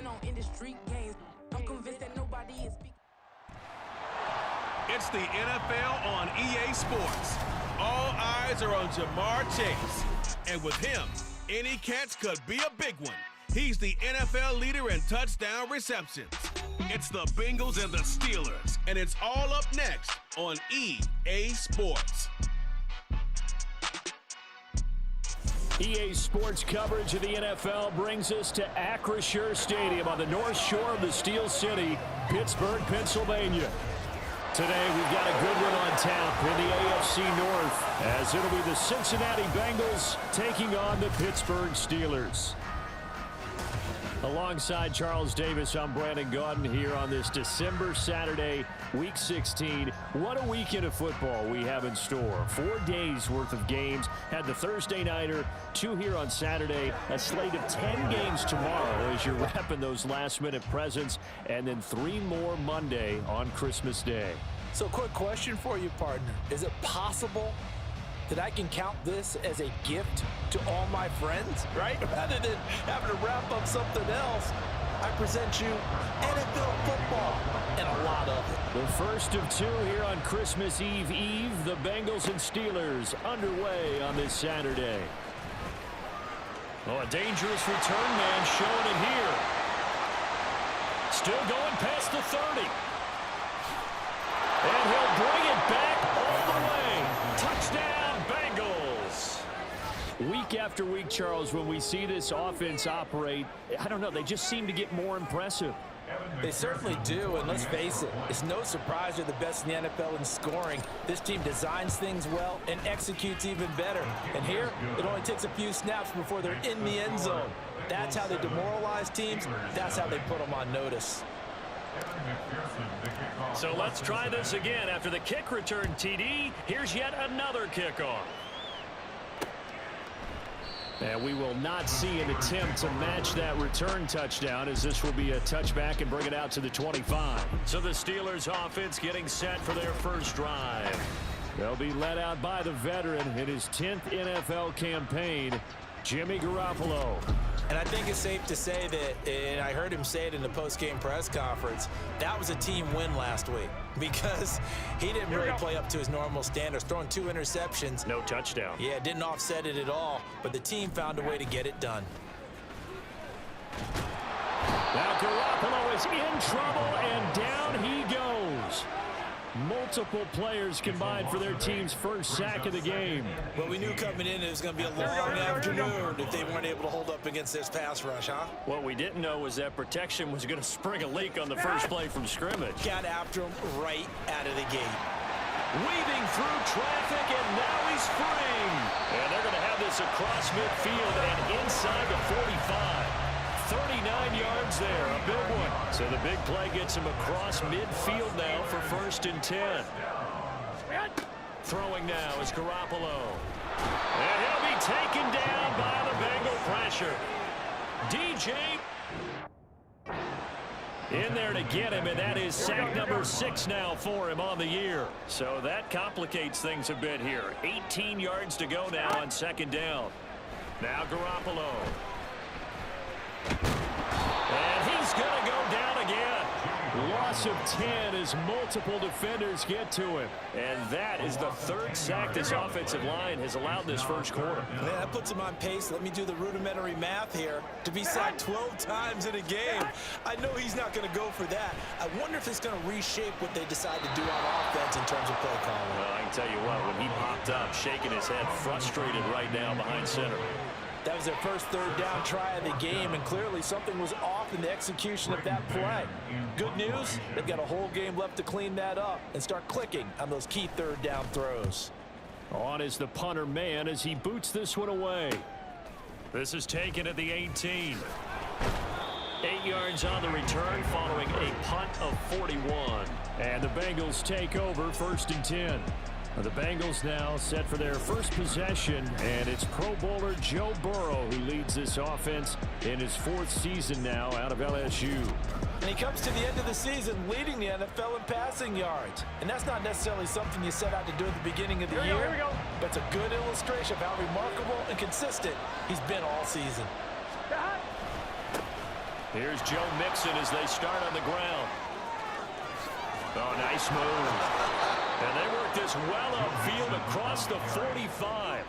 on in the street games. I'm convinced that nobody is speaking. It's the NFL on EA Sports. All eyes are on Jamar Chase. And with him, any catch could be a big one. He's the NFL leader in touchdown receptions. It's the Bengals and the Steelers, and it's all up next on EA Sports. EA Sports coverage of the NFL brings us to Acrisure Stadium on the north shore of the Steel City, Pittsburgh, Pennsylvania. Today, we've got a good one on tap in the AFC North, as it'll be the Cincinnati Bengals taking on the Pittsburgh Steelers. Alongside Charles Davis, I'm Brandon Gaudin here on this December Saturday, Week 16. What a weekend of football we have in store. 4 days worth of games. Had the Thursday nighter, 2 here on Saturday, a slate of 10 games tomorrow as you're wrapping those last-minute presents, and then 3 more Monday on Christmas Day. So, quick question for you, partner. Is it possible that I can count this as a gift to all my friends, right? Rather than having to wrap up something else, I present you NFL football and a lot of it. The first of 2 here on Christmas Eve, the Bengals and Steelers underway on this Saturday. Oh, a dangerous return man showing it here. Still going past the 30. And he'll bring it back all the way. Touchdown, Bengals. Week after week, Charles, when we see this offense operate, I don't know, they just seem to get more impressive. They certainly do, and let's face it, it's no surprise they're the best in the NFL in scoring. This team designs things well and executes even better. And here, it only takes a few snaps before they're in the end zone. That's how they demoralize teams. That's how they put them on notice. So let's try this again. After the kick return TD, here's yet another kickoff. And we will not see an attempt to match that return touchdown, as this will be a touchback and bring it out to the 25. So the Steelers offense getting set for their first drive. They'll be led out by the veteran in his 10th NFL campaign, Jimmy Garoppolo. And I think it's safe to say that, and I heard him say it in the post-game press conference, that was a team win last week because he didn't really play up to his normal standards, throwing 2 interceptions. No touchdown. Yeah, didn't offset it at all, but the team found a way to get it done. Now Garoppolo is in trouble, and down he goes. Multiple players combined for their team's first sack of the game. Well, we knew coming in it was going to be a long afternoon if they weren't able to hold up against this pass rush, huh? What we didn't know was that protection was going to spring a leak on the first play from scrimmage. Got after him right out of the gate. Weaving through traffic, and now he's free. And they're going to have this across midfield and inside the 45. 39 yards there, a big one. So the big play gets him across midfield now for 1st and 10. Throwing now is Garoppolo. And he'll be taken down by the Bengal pressure. DJ in there to get him, and that is sack number 6 now for him on the year. So that complicates things a bit here. 18 yards to go now on 2nd down. Now Garoppolo. And he's going to go down again. Loss of 10 as multiple defenders get to him. And that is the 3rd sack this offensive line has allowed this first quarter. Man, that puts him on pace. Let me do the rudimentary math here. To be sacked 12 times in a game, I know he's not going to go for that. I wonder if it's going to reshape what they decide to do on offense in terms of play calling. Well, I can tell you what, when he popped up, shaking his head, frustrated right now behind center. That was their first 3rd down try of the game, and clearly something was off in the execution of that play. Good news, they've got a whole game left to clean that up and start clicking on those key 3rd down throws. On is the punter man as he boots this one away. This is taken at the 18. 8 yards on the return following a punt of 41. And the Bengals take over 1st and 10. The Bengals now set for their first possession, and it's Pro Bowler Joe Burrow who leads this offense in his 4th season now out of LSU. And he comes to the end of the season leading the NFL in passing yards. And that's not necessarily something you set out to do at the beginning of the year, but it's a good illustration of how remarkable and consistent he's been all season. Here's Joe Mixon as they start on the ground. Oh, nice move. And they work this well upfield across the 45.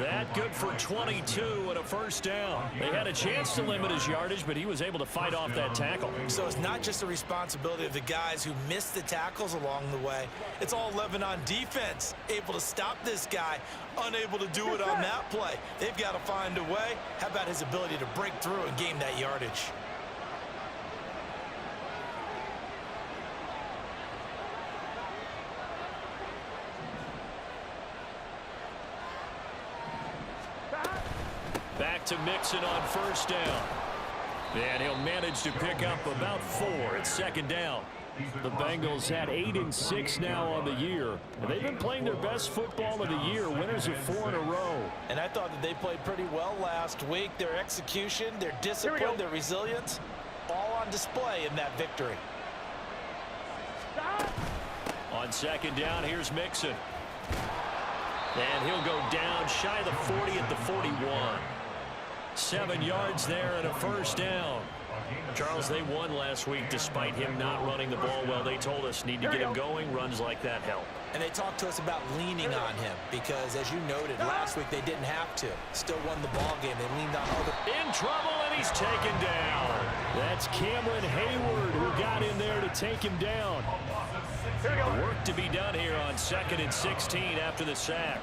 That good for 22 and a first down. They had a chance to limit his yardage, but he was able to fight off that tackle. So it's not just the responsibility of the guys who missed the tackles along the way. It's all 11 on defense, able to stop this guy, unable to do it on that play. They've got to find a way. How about his ability to break through and gain that yardage? Back to Mixon on first down. And he'll manage to pick up about 4 at second down. The Bengals had 8-6 now on the year. And they've been playing their best football of the year, winners of 4 in a row. And I thought that they played pretty well last week. Their execution, their discipline, their resilience, all on display in that victory. On second down, here's Mixon. And he'll go down shy of the 40 at the 41. 7 yards there and a first down. Charles, they won last week despite him not running the ball well. They told us need to get him going. Runs like that help. And they talked to us about leaning on him because, as you noted, last week they didn't have to. Still won the ball game. They leaned on other. In trouble, and he's taken down. That's Cameron Hayward who got in there to take him down. Work to be done here on 2nd and 16 after the sack.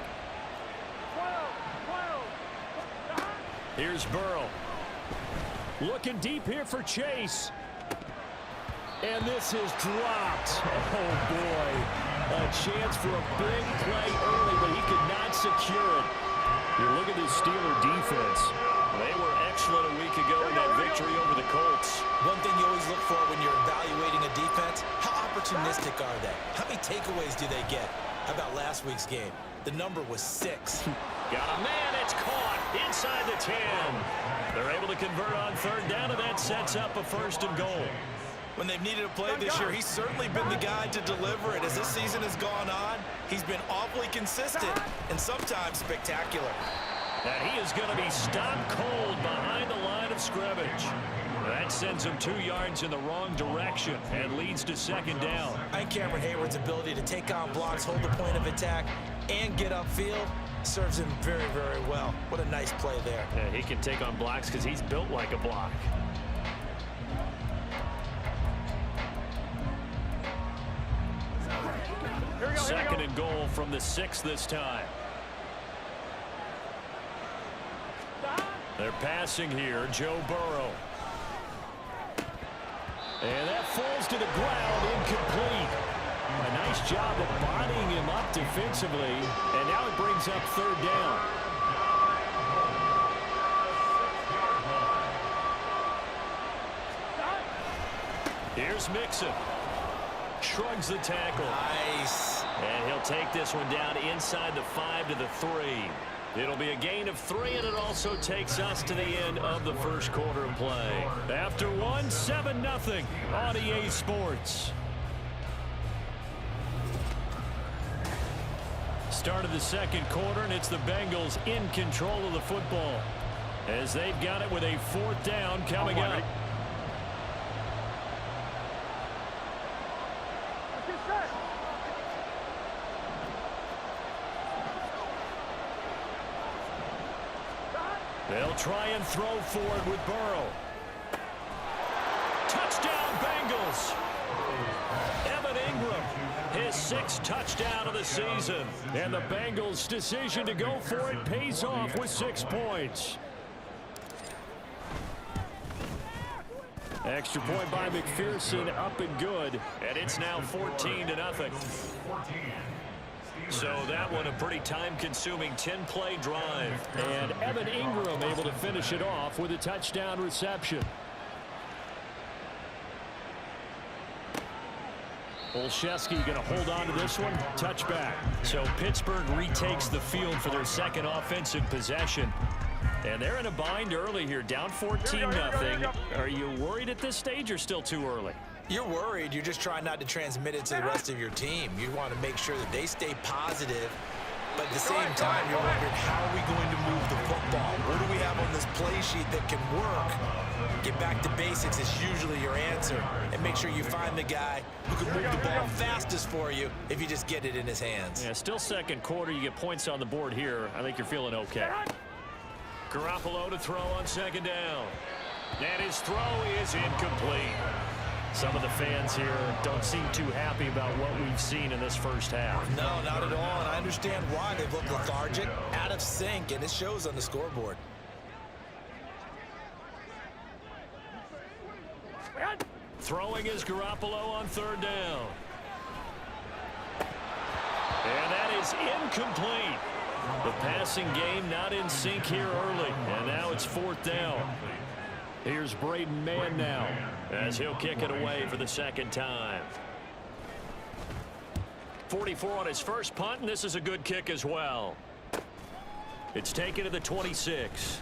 Here's Burrow. Looking deep here for Chase. And this is dropped. Oh, boy. A chance for a big play early, but he could not secure it. You look at this Steeler defense. They were excellent a week ago in that victory over the Colts. One thing you always look for when you're evaluating a defense, how opportunistic are they? How many takeaways do they get? How about last week's game? The number was 6. Got a man, it's caught inside the 10. They're able to convert on third down, and that sets up a 1st and goal. When they've needed a play this year, he's certainly been the guy to deliver it. As this season has gone on, he's been awfully consistent and sometimes spectacular. And he is going to be stopped cold behind the line of scrimmage. That sends him 2 yards in the wrong direction and leads to 2nd down. I think Cameron Hayward's ability to take on blocks, hold the point of attack, and get upfield serves him very, very well. What a nice play there. Yeah, he can take on blocks because he's built like a block. Second and goal from the 6 this time. They're passing here, Joe Burrow. And that falls to the ground, incomplete. A nice job of bodying him up defensively, and now it brings up 3rd down. Here's Mixon. Shrugs the tackle. Nice. And he'll take this one down inside the 5 to the 3. It'll be a gain of 3, and it also takes us to the end of the first quarter of play. After 1, 7-0 on EA Sports. Start of the second quarter, and it's the Bengals in control of the football as they've got it with a 4th down coming up. They'll try and throw forward with Burrow. Touchdown, Bengals. Evan Ingram, his 6th touchdown of the season. And the Bengals' decision to go for it pays off with 6 points. Extra point by McPherson, up and good. And it's now 14-0. So that one a pretty time-consuming 10-play drive. And Evan Ingram able to finish it off with a touchdown reception. Olszewski going to hold on to this one. Touchback. So Pittsburgh retakes the field for their 2nd offensive possession. And they're in a bind early here, down 14-0. Are you worried at this stage or still too early? You're worried. You're just trying not to transmit it to the rest of your team. You want to make sure that they stay positive. But at the same time, you're wondering, how are we going to move the football? What do we have on this play sheet that can work? Get back to basics is usually your answer. And make sure you find the guy who can move the ball fastest for you if you just get it in his hands. Yeah, still second quarter. You get points on the board here. I think you're feeling okay. Garoppolo to throw on second down. And his throw is incomplete. Some of the fans here don't seem too happy about what we've seen in this first half. No, not at all, and I understand why. They've looked lethargic, out of sync, and it shows on the scoreboard. Throwing is Garoppolo on third down. And that is incomplete. The passing game not in sync here early, and now it's fourth down. Here's Braden Mann now as he'll kick it away for the second time. 44 on his first punt, and this is a good kick as well. It's taken to the 26.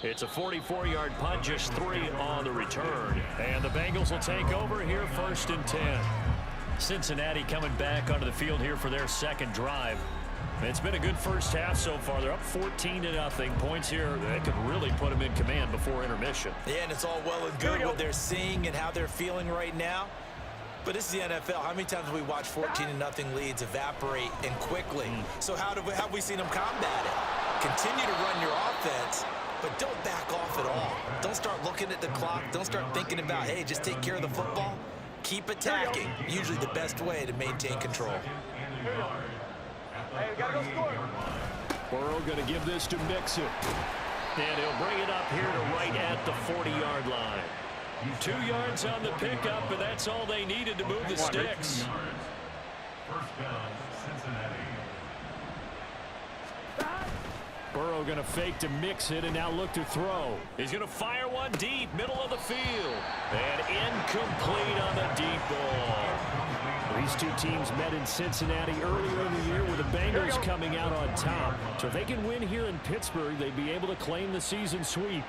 It's a 44-yard punt, just 3 on the return. And the Bengals will take over here first and 10. Cincinnati coming back onto the field here for their second drive. It's been a good first half so far. They're up 14-0. Points here that could really put them in command before intermission. Yeah, and it's all well and good what they're seeing and how they're feeling right now. But this is the NFL. How many times have we watched 14-0 leads evaporate and quickly? So how have we seen them combat it? Continue to run your offense, but don't back off at all. Don't start looking at the clock. Don't start thinking about, hey, just take care of the football. Keep attacking. Usually the best way to maintain control. Hey, we gotta go score. Burrow going to give this to Mixon. And he'll bring it up here to right at the 40-yard line. 2 yards on the pickup, and that's all they needed to move the sticks. First down, Cincinnati. Burrow going to fake to mix it and now look to throw. He's going to fire one deep, middle of the field. And incomplete on the deep ball. These two teams met in Cincinnati earlier in the year with the Bengals coming out on top. So if they can win here in Pittsburgh, they'd be able to claim the season sweep.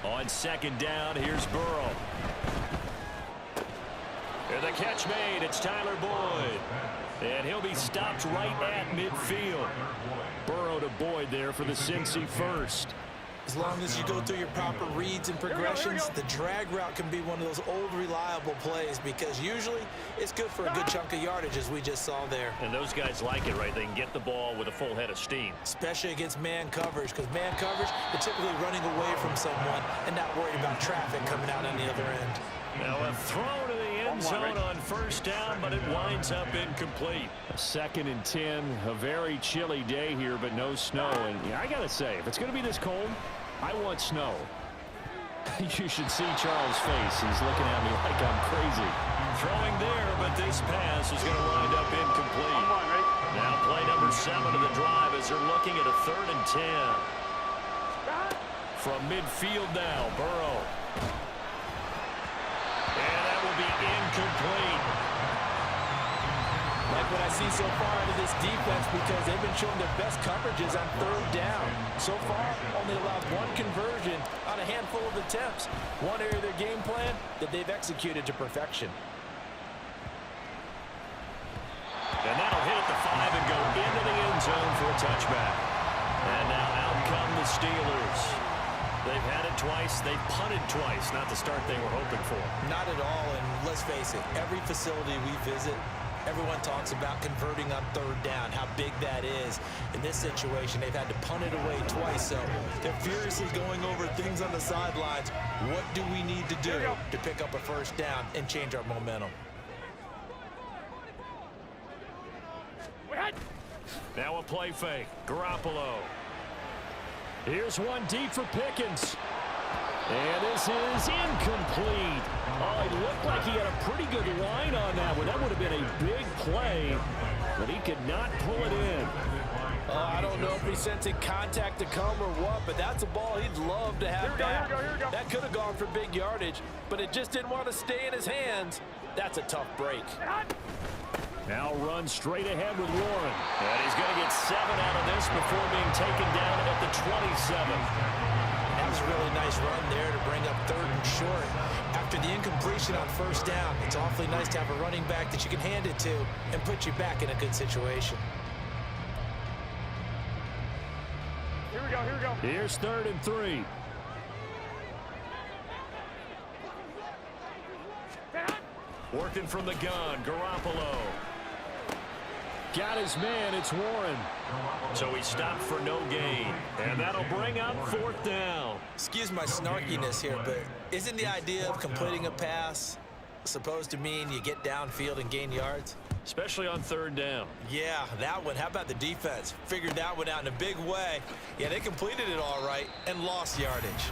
On second down, here's Burrow. And the catch made, it's Tyler Boyd. And he'll be stopped right at midfield. Burrow to Boyd there for the Cincy first. As long as you go through your proper reads and progressions, the drag route can be one of those old reliable plays because usually it's good for a good chunk of yardage as we just saw there. And those guys like it, right? They can get the ball with a full head of steam. Especially against man coverage, because man coverage, you're typically running away from someone and not worried about traffic coming out on the other end. Now a throw to the end zone on first down, but it winds up incomplete. A 2nd and 10, a very chilly day here, but no snow. And yeah, I got to say, if it's going to be this cold, I want snow. You should see Charles' face. He's looking at me like I'm crazy. Throwing there, but this pass is going to wind up incomplete. Now play number 7 of the drive as they're looking at a 3rd and 10. From midfield now, Burrow. And that will be incomplete. Like what I see so far out of this defense because they've been showing their best coverages on 3rd down. So far, only allowed 1 conversion on a handful of attempts. One area of their game plan that they've executed to perfection. And that'll hit at the 5 and go into the end zone for a touchback. And now out come the Steelers. They've had it twice. They've punted twice. Not the start they were hoping for. Not at all, and let's face it, every facility we visit, everyone talks about converting on 3rd down, how big that is. In this situation, they've had to punt it away twice, so they're furiously going over things on the sidelines. What do we need to do to pick up a 1st down and change our momentum? Now a play fake. Garoppolo. Here's one deep for Pickens. And this is incomplete. Oh, it looked like he had a pretty good line on that one. That would have been a big play, but he could not pull it in. I don't know if he's sensing contact to come or what, but that's a ball he'd love to have back. That could have gone for big yardage, but it just didn't want to stay in his hands. That's a tough break. Now run straight ahead with Warren. And he's going to get 7 out of this before being taken down at the 27. That was a really nice run there to bring up 3rd and short. After the incompletion on 1st down, it's awfully nice to have a running back that you can hand it to and put you back in a good situation. Here we go. Here's 3rd and 3. Working from the gun, Garoppolo. Got his man, it's Warren. So he stopped for no gain. And that'll bring up 4th down. Excuse my snarkiness here, but isn't the idea of completing a pass supposed to mean you get downfield and gain yards? Especially on 3rd down. Yeah, that one. How about the defense? Figured that one out in a big way. Yeah, they completed it all right and lost yardage.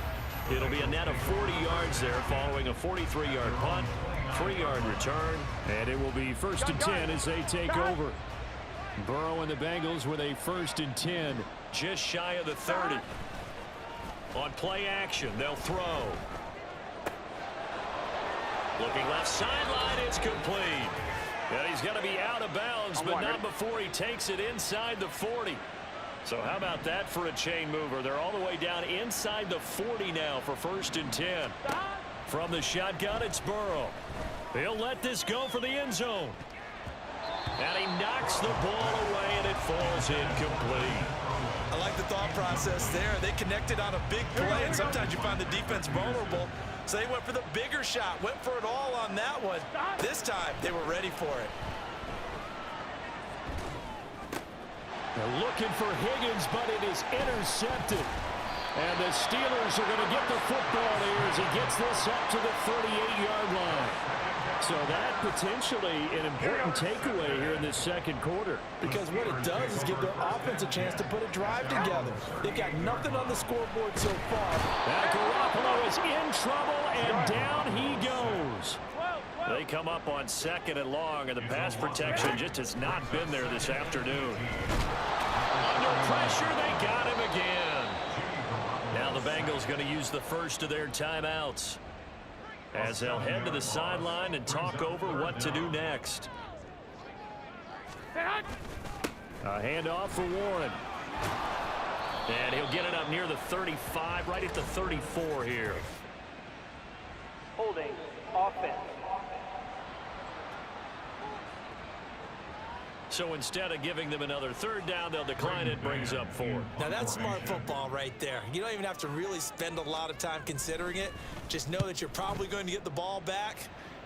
It'll be a net of 40 yards there following a 43-yard punt, 3-yard return, and it will be 1st and 10 as they take over. Burrow and the Bengals with a 1st and 10, just shy of the 30. On play action, they'll throw. Looking left sideline, it's complete. And he's going to be out of bounds, but not before he takes it inside the 40. So how about that for a chain mover? They're all the way down inside the 40 now for 1st and 10. From the shotgun, it's Burrow. He'll let this go for the end zone. And he knocks the ball away, and it falls incomplete. I like the thought process there. They connected on a big play, and sometimes you find the defense vulnerable. So they went for the bigger shot, went for it all on that one. This time, they were ready for it. They're looking for Higgins, but it is intercepted. And the Steelers are going to get the football here as he gets this up to the 38-yard line. So that potentially an important takeaway here in this 2nd quarter. Because what it does is give their offense a chance to put a drive together. They've got nothing on the scoreboard so far. Now Garoppolo is in trouble, and down he goes. They come up on 2nd and long, and the pass protection just has not been there this afternoon. Under pressure, they got him again. Now the Bengals going to use the first of their timeouts as they'll head to the sideline and talk over what to do next. A handoff for Warren. And he'll get it up near the 35, right at the 34 here. Holding offense. So instead of giving them another 3rd down, they'll decline it, brings up 4. Now that's smart football right there. You don't even have to really spend a lot of time considering it. Just know that you're probably going to get the ball back.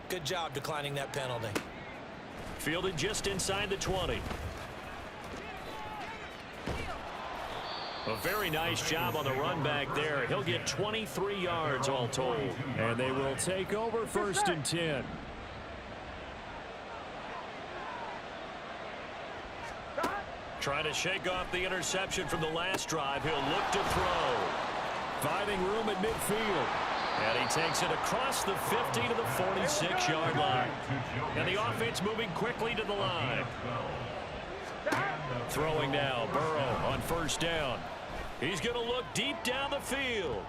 Good job declining that penalty. Fielded just inside the 20. A very nice job on the run back there. He'll get 23 yards all told. And they will take over 1st and 10. Trying to shake off the interception from the last drive. He'll look to throw. Finding room at midfield. And he takes it across the 50 to the 46-yard line. And the offense moving quickly to the line. Throwing now, Burrow on 1st down. He's going to look deep down the field.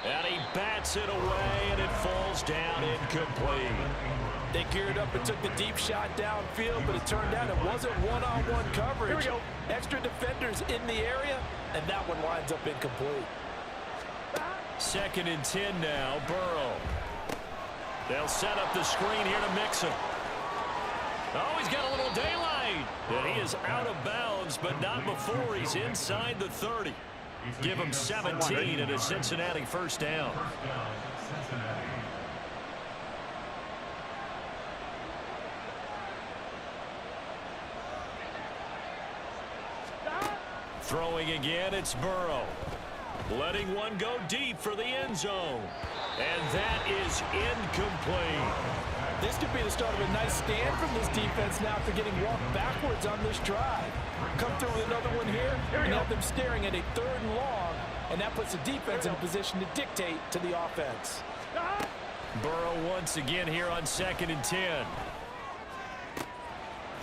And he bats it away, and it falls down incomplete. They geared up and took the deep shot downfield, but it turned out it wasn't one-on-one coverage. Extra defenders in the area, and that one winds up incomplete. 2nd and 10 now, Burrow. They'll set up the screen here to mix him. Oh, he's got a little daylight. And he is out of bounds, but not before he's inside the 30. Give him 17 and a Cincinnati 1st down. Throwing again, it's Burrow. Letting one go deep for the end zone. And that is incomplete. This could be the start of a nice stand from this defense now after getting walked backwards on this drive. Come through with another one here and have them staring at a 3rd and long, and that puts the defense in a position to dictate to the offense. Burrow once again here on 2nd and 10.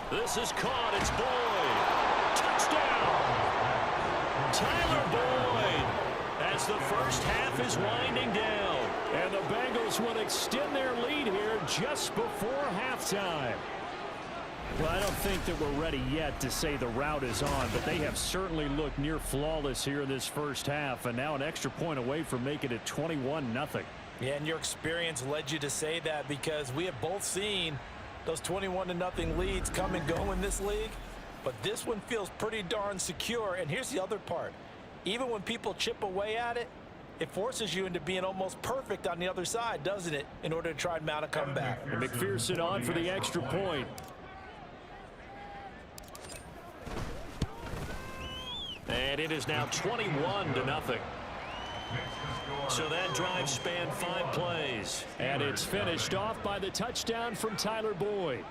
This is caught. It's Boyd. Touchdown! Tyler Boyd as the first half is winding down. And the Bengals will extend their lead here just before halftime. Well, I don't think that we're ready yet to say the route is on, but they have certainly looked near flawless here in this first half, and now an extra point away from making it 21-0. Yeah, and your experience led you to say that because we have both seen those 21-0 leads come and go in this league, but this one feels pretty darn secure. And here's the other part. Even when people chip away at it, it forces you into being almost perfect on the other side, doesn't it, in order to try and mount a comeback. And McPherson on for the extra point. And it is now 21-0. So that drive spanned 5 plays. And it's finished off by the touchdown from Tyler Boyd.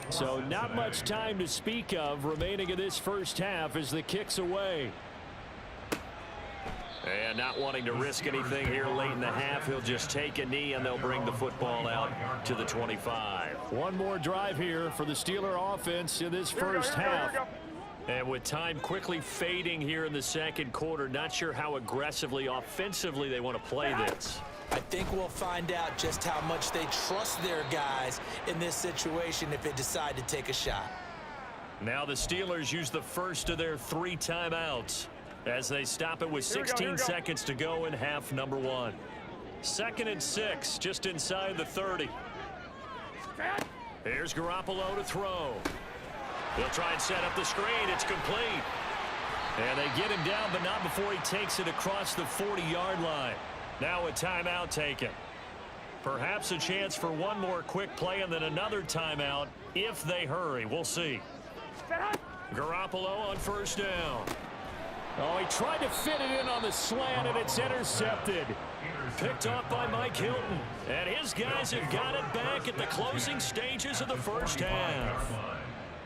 So not much time to speak of remaining in this first half as the kick's away. And not wanting to risk anything here late in the half, he'll just take a knee and they'll bring the football out to the 25. One more drive here for the Steeler offense in this first half. And with time quickly fading here in the second quarter, not sure how aggressively, offensively they want to play this. I think we'll find out just how much they trust their guys in this situation if they decide to take a shot. Now the Steelers use the first of their 3 timeouts as they stop it with 16 seconds to go in half number 1. 2nd and 6, just inside the 30. Here's Garoppolo to throw. He'll try and set up the screen. It's complete. And they get him down, but not before he takes it across the 40-yard line. Now a timeout taken. Perhaps a chance for one more quick play and then another timeout if they hurry. We'll see. Garoppolo on first down. Oh, he tried to fit it in on the slant, and it's intercepted. Picked off by Mike Hilton. And his guys have got it back at the closing stages of the first half.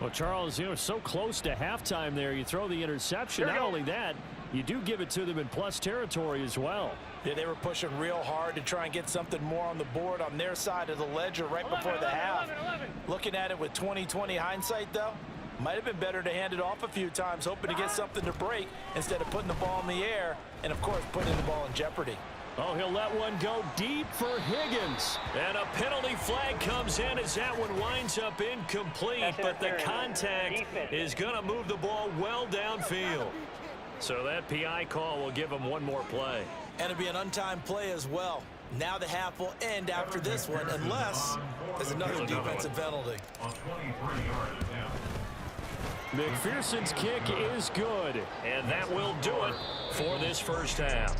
Well, Charles, you know, so close to halftime there. You throw the interception. Not only that, you do give it to them in plus territory as well. Yeah, they were pushing real hard to try and get something more on the board on their side of the ledger right before the half. Looking at it with 20/20 hindsight, though, might have been better to hand it off a few times, hoping to get something to break instead of putting the ball in the air and, of course, putting the ball in jeopardy. Oh, he'll let one go deep for Higgins. And a penalty flag comes in as that one winds up incomplete, but the contact is going to move the ball well downfield. So that PI call will give him one more play. And it'll be an untimed play as well. Now the half will end after this one unless there's another defensive penalty. McPherson's kick is good. And that will do it for this first half.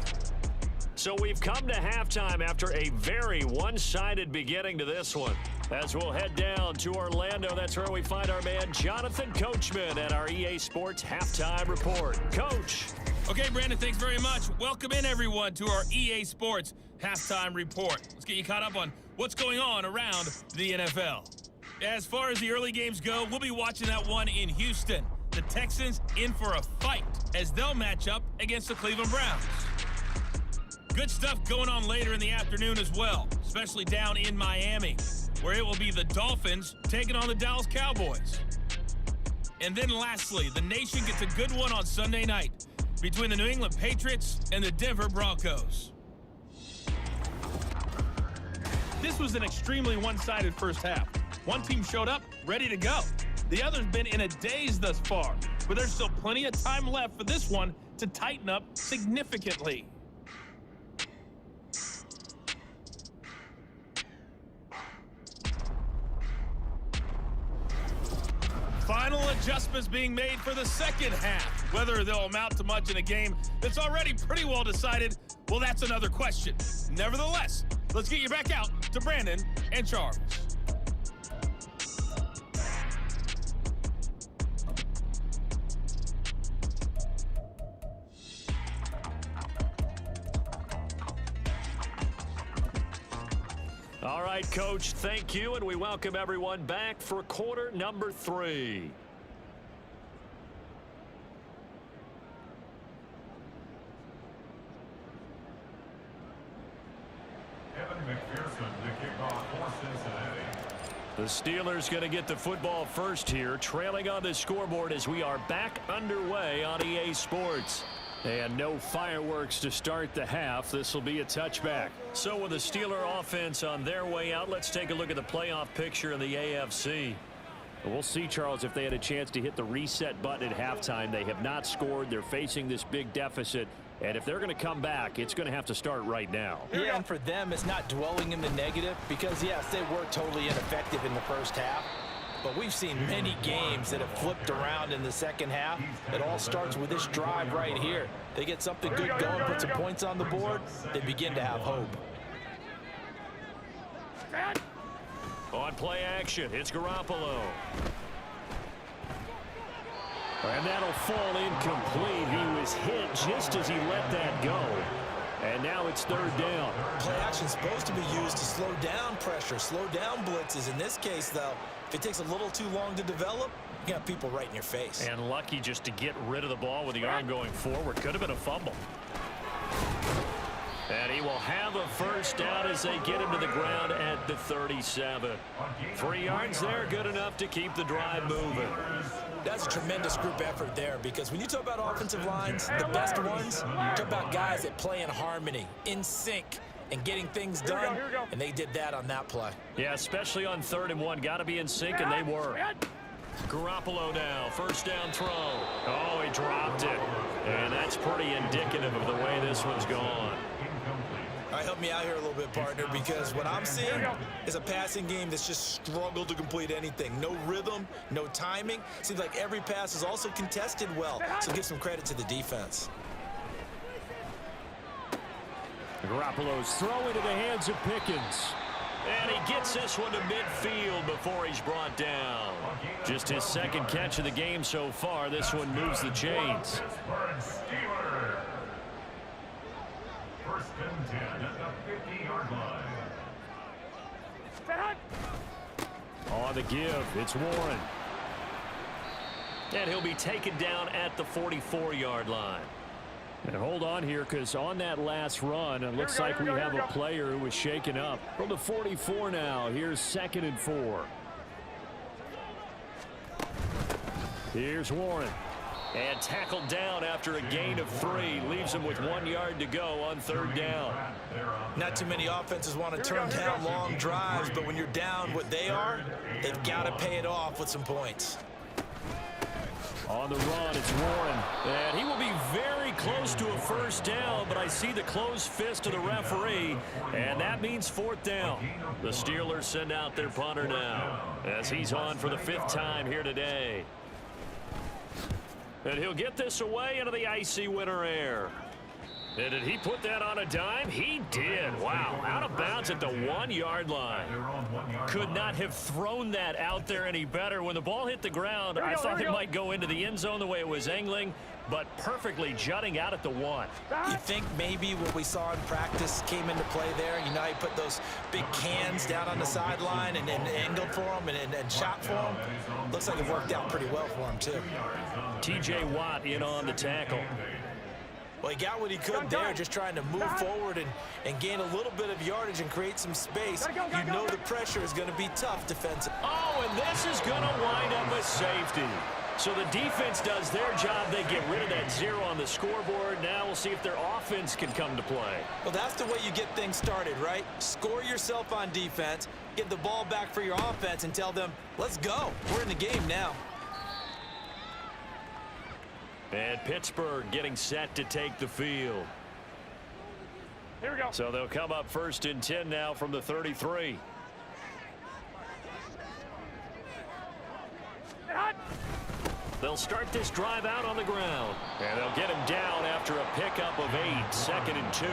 So we've come to halftime after a very one-sided beginning to this one. As we'll head down to Orlando, that's where we find our man Jonathan Coachman at our EA Sports Halftime Report. Coach. Okay, Brandon, thanks very much. Welcome in, everyone, to our EA Sports Halftime Report. Let's get you caught up on what's going on around the NFL. As far as the early games go, we'll be watching that one in Houston. The Texans in for a fight as they'll match up against the Cleveland Browns. Good stuff going on later in the afternoon as well, especially down in Miami, where it will be the Dolphins taking on the Dallas Cowboys. And then lastly, the nation gets a good one on Sunday night between the New England Patriots and the Denver Broncos. This was an extremely one-sided first half. One team showed up ready to go. The other's been in a daze thus far, but there's still plenty of time left for this one to tighten up significantly. Final adjustments being made for the second half. Whether they'll amount to much in a game that's already pretty well decided, well, that's another question. Nevertheless, let's get you back out to Brandon and Charles. All right, Coach, thank you, and we welcome everyone back for quarter number 3. The kickoff for Cincinnati. The Steelers going to get the football first here, trailing on the scoreboard as we are back underway on EA Sports. And no fireworks to start the half. This will be a touchback. So with the Steeler offense on their way out, let's take a look at the playoff picture in the AFC. We'll see, Charles, if they had a chance to hit the reset button at halftime. They have not scored. They're facing this big deficit. And if they're going to come back, it's going to have to start right now. Yeah, and for them, it's not dwelling in the negative because, yes, they were totally ineffective in the first half. But we've seen many games that have flipped around in the second half. It all starts with this drive right here. They get something good going, put some points on the board, they begin to have hope. On play action, it's Garoppolo. And that'll fall incomplete. He was hit just as he let that go. And now it's third down. Play action is supposed to be used to slow down pressure, slow down blitzes. In this case, though, if it takes a little too long to develop, you got people right in your face. And lucky just to get rid of the ball with the arm going forward. Could have been a fumble. And he will have a first down as they get him to the ground at the 37. 3 yards there, good enough to keep the drive moving. That's a tremendous group effort there because when you talk about offensive lines, the best ones, you talk about guys that play in harmony, in sync, and getting things done, and they did that on that play. Yeah, especially on 3rd and 1. Got to be in sync, and they were. Garoppolo now, first down throw. Oh, he dropped it. And that's pretty indicative of the way this one's gone. All right, help me out here a little bit, partner, because what I'm seeing is a passing game that's just struggled to complete anything. No rhythm, no timing. Seems like every pass is also contested well, so give some credit to the defense. Garoppolo's throw into the hands of Pickens. And he gets this one to midfield before he's brought down. Just his second catch of the game so far. This one moves the chains. First and 10 at the 50-yard line. On the give, it's Warren. And he'll be taken down at the 44-yard line. And hold on here, because on that last run, it looks like we have a player who was shaken up. From the 44 now, here's 2nd and 4. Here's Warren. And tackled down after a gain of 3. Leaves him with 1 yard to go on 3rd down. Not too many offenses want to turn down long drives, but when you're down what they are, they've got to pay it off with some points. On the run, it's Warren. And he will be very close to a first down, but I see the closed fist of the referee, and that means 4th down. The Steelers send out their punter now as he's on for the 5th time here today. And he'll get this away into the icy winter air. And did he put that on a dime? He did. Wow. Out of bounds at the 1 yard line. Could not have thrown that out there any better. When the ball hit the ground, I thought it might go into the end zone the way it was angling, but perfectly jutting out at the 1. You think maybe what we saw in practice came into play there? You know, he put those big cans down on the sideline and angled for him and shot for him. Looks like it worked out pretty well for him, too. T.J. Watt in on the tackle. Well, he got what he could there, just trying to move forward and gain a little bit of yardage and create some space. You know the pressure is going to be tough defensively. Oh, and this is going to wind up a safety. So the defense does their job. They get rid of that 0 on the scoreboard. Now we'll see if their offense can come to play. Well, that's the way you get things started, right? Score yourself on defense, get the ball back for your offense, and tell them, let's go. We're in the game now. And Pittsburgh getting set to take the field. Here we go. So they'll come up 1st and 10 now from the 33. They'll start this drive out on the ground. And they'll get him down after a pickup of 8, 2nd and 2.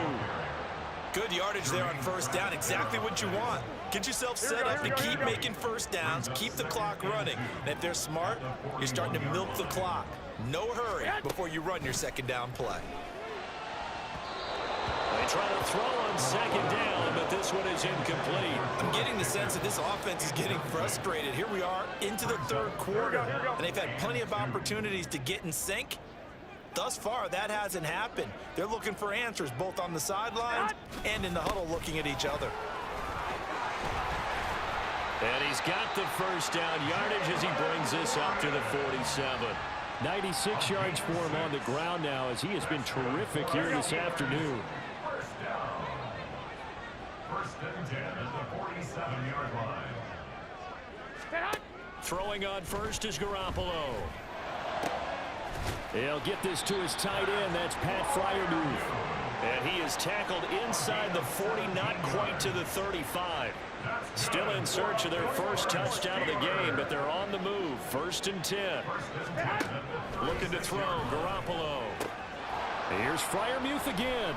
Good yardage there on 1st down. Exactly what you want. Get yourself set up to keep making 1st downs, keep the clock running. And if they're smart, you're starting to milk the clock. No hurry before you run your 2nd down play. They try to throw on 2nd down, but this one is incomplete. I'm getting the sense that this offense is getting frustrated. Here we are into the 3rd quarter, and they've had plenty of opportunities to get in sync. Thus far, that hasn't happened. They're looking for answers both on the sidelines and in the huddle looking at each other. And he's got the 1st down yardage as he brings this up to the 47. 96 yards for him on the ground now as he has been terrific here this afternoon. 1st and 10 at the 47-yard line. Throwing on 1st is Garoppolo. He'll get this to his tight end. That's Pat Freiermuth. And he is tackled inside the 40, not quite to the 35. Still in search of their first touchdown of the game, but they're on the move. 1st and 10. Looking to throw, Garoppolo. Here's Freiermuth again.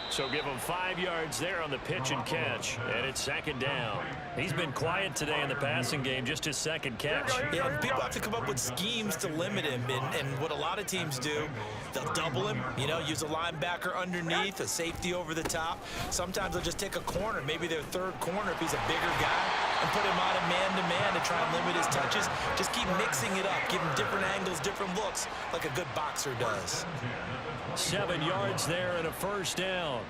So give him 5 yards there on the pitch and catch, and it's 2nd down. He's been quiet today in the passing game, just his 2nd catch. Yeah, and people have to come up with schemes to limit him, and what a lot of teams do, they'll double him, use a linebacker underneath, a safety over the top. Sometimes they'll just take a corner, maybe their 3rd corner if he's a bigger guy, and put him on a man-to-man to try and limit his touches. Just keep mixing it up, give him different angles, different looks, like a good boxer does. 7 yards there and a 1st down.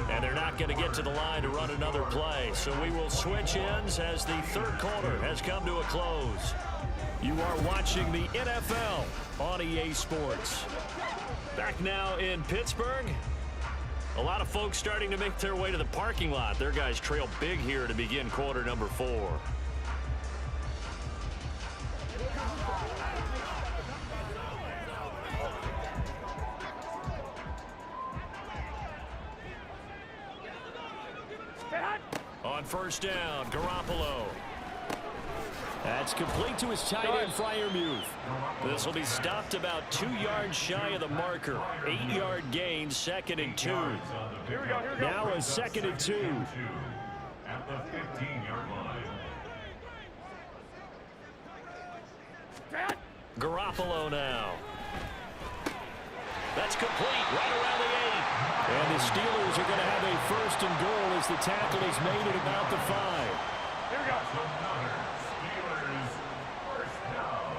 And they're not going to get to the line to run another play. So we will switch ends as the 3rd quarter has come to a close. You are watching the NFL on EA Sports. Back now in Pittsburgh. A lot of folks starting to make their way to the parking lot. Their guys trail big here to begin quarter number 4. On 1st down, Garoppolo. That's complete to his tight end, Freiermuth. This will be stopped about 2 yards shy of the marker. 8-yard gain, 2nd and 2. Now a 2nd and 2. At the 15-yard line. Garoppolo now. That's complete, right around the 8. And the Steelers are going to have a 1st and goal as the tackle is made at about the 5. Here we go. Steelers first down.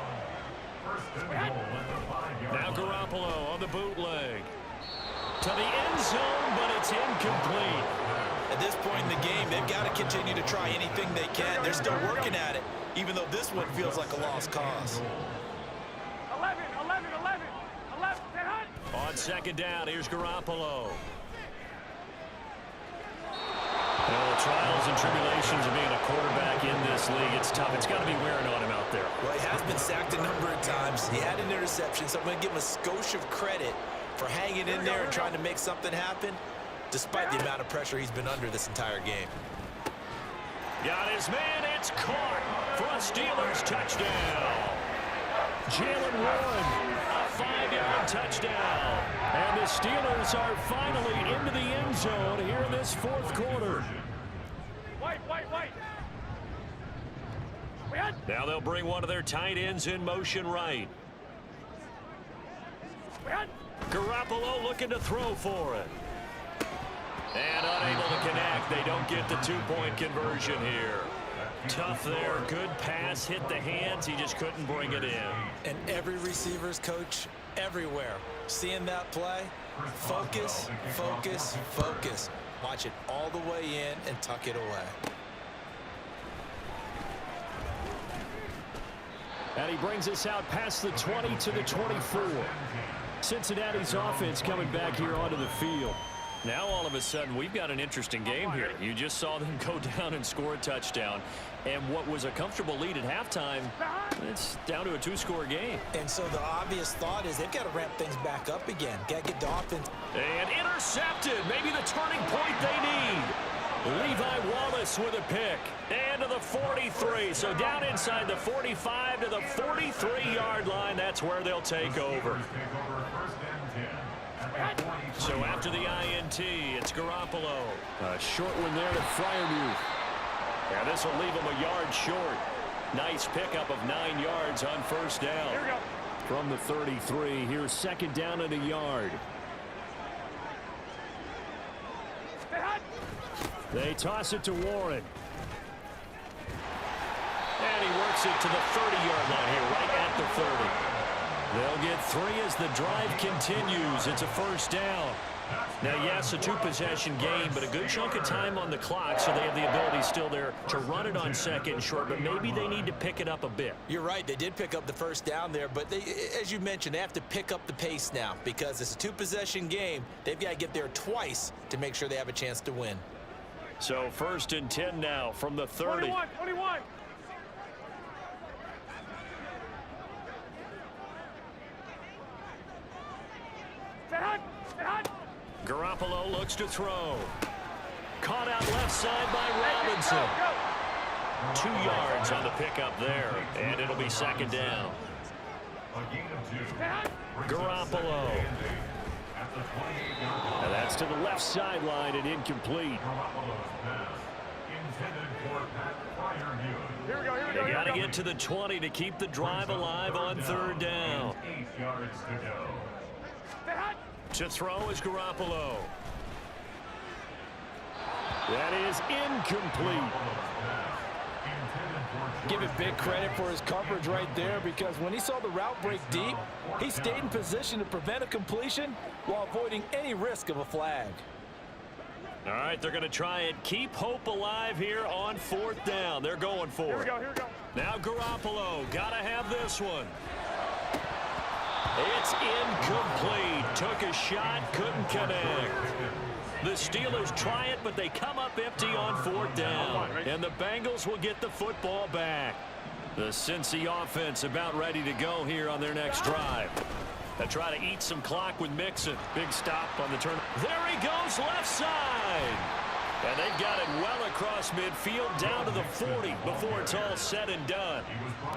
1st and goal at the 5-yard line. Now Garoppolo on the bootleg. To the end zone, but it's incomplete. At this point in the game, they've got to continue to try anything they can. They're still working at it, even though this one feels like a lost cause. 11, 11, 11, 11, 10. On 2nd down, here's Garoppolo. Trials and tribulations of being a quarterback in this league. It's tough. It's got to be wearing on him out there. Well, he has been sacked a number of times. He had an interception, so I'm going to give him a skosh of credit for hanging in there and trying to make something happen, despite the amount of pressure he's been under this entire game. Got his man. It's caught for a Steelers touchdown. Jalen Warren. A 5-yard touchdown. And the Steelers are finally into the end zone here in this 4th quarter. White. Now they'll bring one of their tight ends in motion right. Garoppolo looking to throw for it. And unable to connect. They don't get the 2-point conversion here. Tough there. Good pass. Hit the hands. He just couldn't bring it in. And every receiver's coach everywhere. Seeing that play, focus, focus, focus. Watch it all the way in and tuck it away. And he brings us out past the 20 to the 24. Cincinnati's offense coming back here onto the field. Now all of a sudden we've got an interesting game here. You just saw them go down and score a touchdown. And what was a comfortable lead at halftime, it's down to a 2-score game. And so the obvious thought is they've got to ramp things back up again. Got to get the offense. And intercepted. Maybe the turning point they need. Levi Wallace with a pick. And to the 43. So down inside the 45 to the 43-yard line. That's where they'll take over. So after the INT, it's Garoppolo. A short one there to Freiermuth. Yeah, this will leave him a yard short. Nice pickup of 9 yards on 1st down. Here we go. From the 33, here's 2nd down and a yard. They toss it to Warren. And he works it to the 30-yard line here, right at the 30. They'll get 3 as the drive continues. It's a 1st down. Now, yes, a two-possession game, but a good chunk of time on the clock, so they have the ability still there to run it on second and short, but maybe they need to pick it up a bit. You're right. They did pick up the first down there, but they, as you mentioned, they have to pick up the pace now because it's a two-possession game. They've got to get there twice to make sure they have a chance to win. So 1st and 10 now from the 30. 21. Garoppolo looks to throw. Caught out left side by Robinson. 2 yards on the pickup there, and it'll be 2nd down. Garoppolo. And that's to the left sideline and incomplete. Here we go. They got to get to the 20 to keep the drive alive on 3rd down. 8 yards to go. To throw is Garoppolo. That is incomplete. Give it big credit for his coverage right there because when he saw the route break deep, he stayed in position to prevent a completion while avoiding any risk of a flag. All right, they're going to try and keep hope alive here on 4th down. They're going for it. Here we go. Now Garoppolo, got to have this one. It's incomplete. Took a shot, couldn't connect. The Steelers try it, but they come up empty on 4th down. And the Bengals will get the football back. The Cincy offense about ready to go here on their next drive. They try to eat some clock with Mixon. Big stop on the turn. There he goes, left side. And they've got it well across midfield down to the 40 before it's all said and done.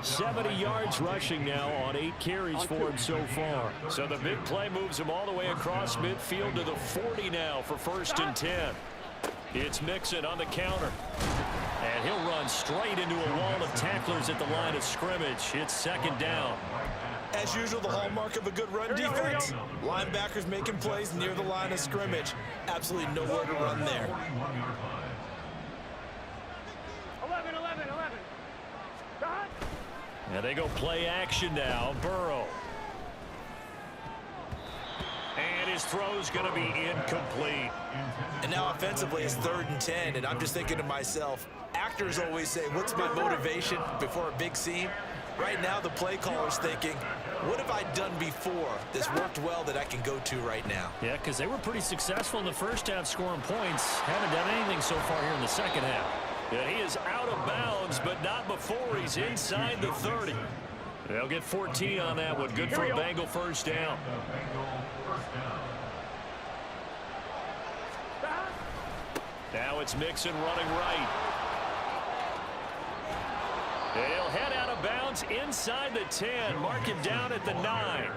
70 yards rushing now on 8 carries for him so far. So the big play moves him all the way across midfield to the 40 now for 1st and 10. It's Mixon on the counter. And he'll run straight into a wall of tacklers at the line of scrimmage. It's 2nd down. As usual, the hallmark of a good run defense. Linebackers making plays near the line of scrimmage. Absolutely nowhere to run there. 11. And they go play action now. Burrow. And his throw's going to be incomplete. And now offensively it's 3rd and 10, and I'm just thinking to myself, actors always say, what's my motivation before a big scene? Right now the play caller's thinking, what have I done before that's worked well that I can go to right now? Yeah, because they were pretty successful in the first half scoring points. Haven't done anything so far here in the second half. And he is out of bounds, but not before he's inside the 30. They'll get 14 on that one. Good for a Bengal 1st down. Now it's Mixon running right. And he'll head out of bounds inside the 10. Mark him down at the 9.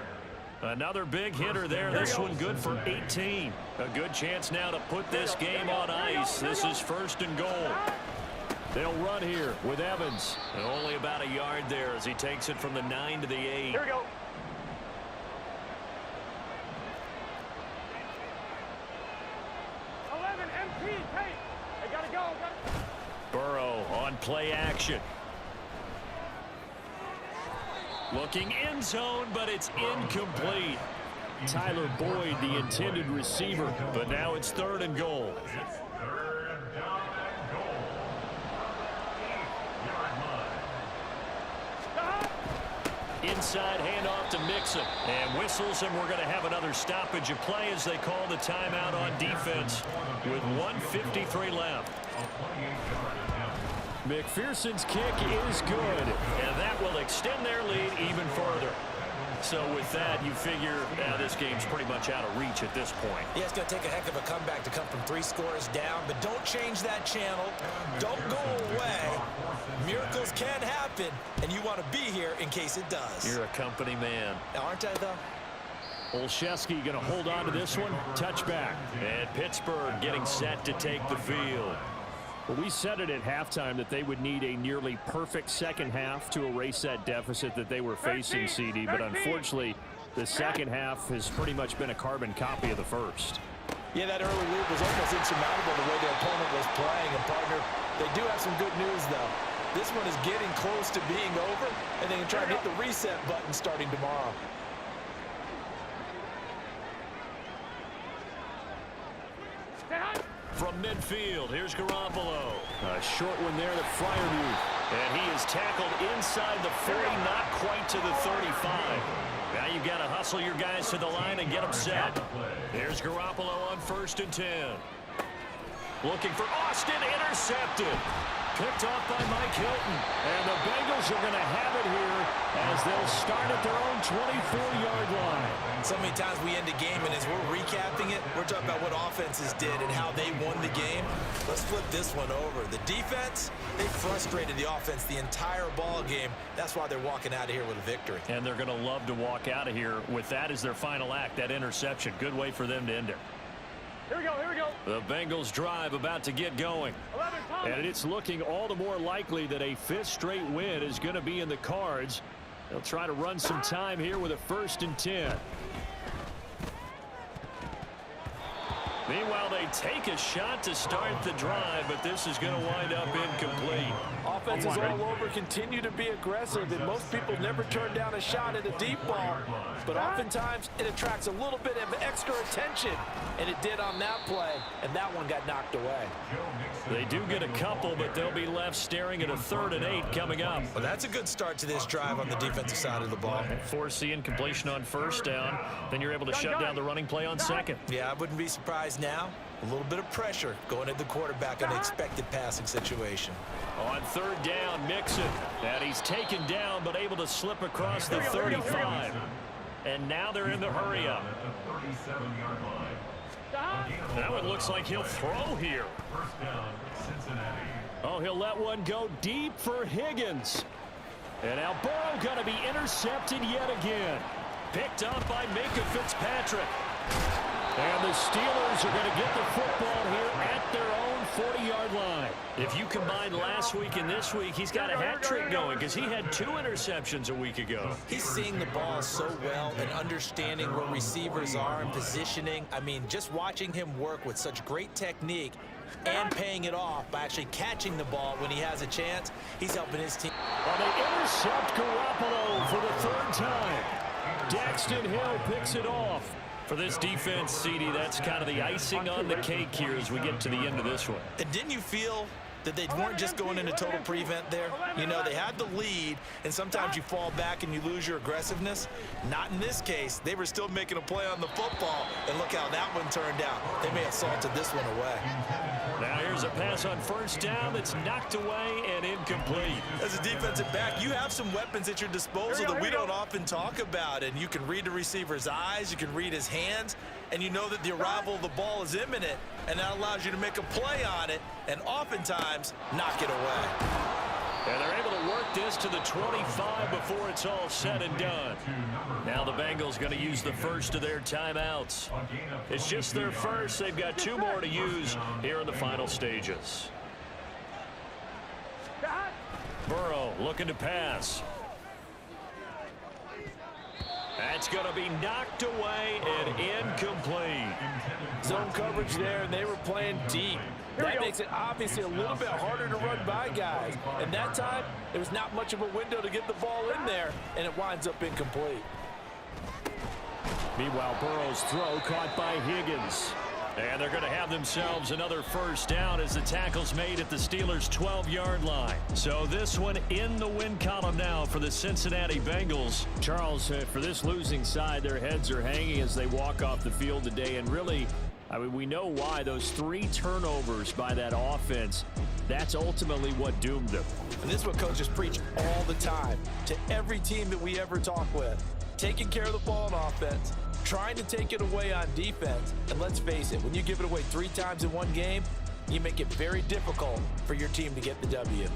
Another big hitter there. This one good for 18. A good chance now to put this game on ice. This is 1st and goal. They'll run here with Evans. And only about a yard there as he takes it from the 9 to the 8. Here we go. Burrow on play action. Looking end zone, but it's incomplete. Tyler Boyd, the intended receiver, but now it's 3rd and goal. Inside handoff to Mixon. And whistles, and we're going to have another stoppage of play as they call the timeout on defense with 1:53 left. McPherson's kick is good, and that will extend their lead even further. So with that, you figure this game's pretty much out of reach at this point. Yeah, it's going to take a heck of a comeback to come from 3 scores down, but don't change that channel. Don't go away. Miracles can happen, and you want to be here in case it does. You're a company man. Aren't I, though? Olszewski going to hold on to this one. Touchback. And Pittsburgh getting set to take the field. Well, we said it at halftime that they would need a nearly perfect second half to erase that deficit that they were facing, CD. But unfortunately, the second half has pretty much been a carbon copy of the first. Yeah, that early lead was almost insurmountable the way the opponent was playing. And, partner, they do have some good news, though. This one is getting close to being over, and they can try to hit the reset button starting tomorrow. From midfield, here's Garoppolo. A short one there to Fryermuth. And he is tackled inside the 40, not quite to the 35. Now you've got to hustle your guys to the line and get them set. Here's Garoppolo on 1st and 10. Looking for Austin, intercepted. Picked off by Mike Hilton. And the Bengals are going to have it here as they'll start at their own 24-yard line. So many times we end a game, and as we're recapping it, we're talking about what offenses did and how they won the game. Let's flip this one over. The defense, they frustrated the offense the entire ball game. That's why they're walking out of here with a victory. And they're going to love to walk out of here with that as their final act, that interception. Good way for them to end it. Here we go, here we go. The Bengals drive about to get going. 11, Tom. And it's looking all the more likely that a 5th straight win is going to be in the cards. They'll try to run some time here with a 1st and 10. Meanwhile, they take a shot to start the drive, but this is going to wind up incomplete. Offenses all over continue to be aggressive, and most people never turn down a shot at a deep ball. But oftentimes, it attracts a little bit of extra attention, and it did on that play, and that one got knocked away. They do get a couple, but they'll be left staring at a 3rd and 8 coming up. Well, that's a good start to this drive on the defensive side of the ball. Force the incompletion on 1st down, then you're able to shut down the running play on 2nd. Yeah, I wouldn't be surprised now. A little bit of pressure going at the quarterback on the expected passing situation. On 3rd down, Mixon. And he's taken down, but able to slip across the 35. And now they're in the hurry-up. That one looks like he'll throw here. First down, Cincinnati. Oh, he'll let one go deep for Higgins. And now Burrow going to be intercepted yet again. Picked up by Minka Fitzpatrick. And the Steelers are going to get the football here at their own 40-yard line. If you combine last week and this week, he's got a hat trick going because he had 2 interceptions a week ago. He's seeing the ball so well and understanding where receivers are and positioning. I mean, just watching him work with such great technique and paying it off by actually catching the ball when he has a chance, he's helping his team. Well, they intercept Garoppolo for the 3rd time. Daxton Hill picks it off. For this defense, CD, that's kind of the icing on the cake here as we get to the end of this one. And didn't you feel that they weren't just going into total prevent there? You know, they had the lead, and sometimes you fall back and you lose your aggressiveness. Not in this case. They were still making a play on the football, and look how that one turned out. They may have salted this one away. Now here's a pass on 1st down that's knocked away and incomplete. As a defensive back, you have some weapons at your disposal that we don't often talk about, and you can read the receiver's eyes, you can read his hands, and you know that the arrival of the ball is imminent, and that allows you to make a play on it and oftentimes knock it away. And they're able to work this to the 25 before it's all said and done. Now the Bengals going to use the first of their timeouts. It's just their first. They've got 2 more to use here in the final stages. Burrow looking to pass. That's going to be knocked away and incomplete. Zone coverage there, and they were playing deep. That makes it obviously a little bit harder to run by guys. And that time, there was not much of a window to get the ball in there, and it winds up incomplete. Meanwhile, Burrow's throw caught by Higgins. And they're going to have themselves another 1st down as the tackle's made at the Steelers' 12-yard line. So this one in the win column now for the Cincinnati Bengals. Charles, for this losing side, their heads are hanging as they walk off the field today. And really, I mean, we know why. Those 3 turnovers by that offense, that's ultimately what doomed them. And this is what coaches preach all the time to every team that we ever talk with. Taking care of the ball on offense, trying to take it away on defense. And let's face it, when you give it away 3 times in one game, you make it very difficult for your team to get the W.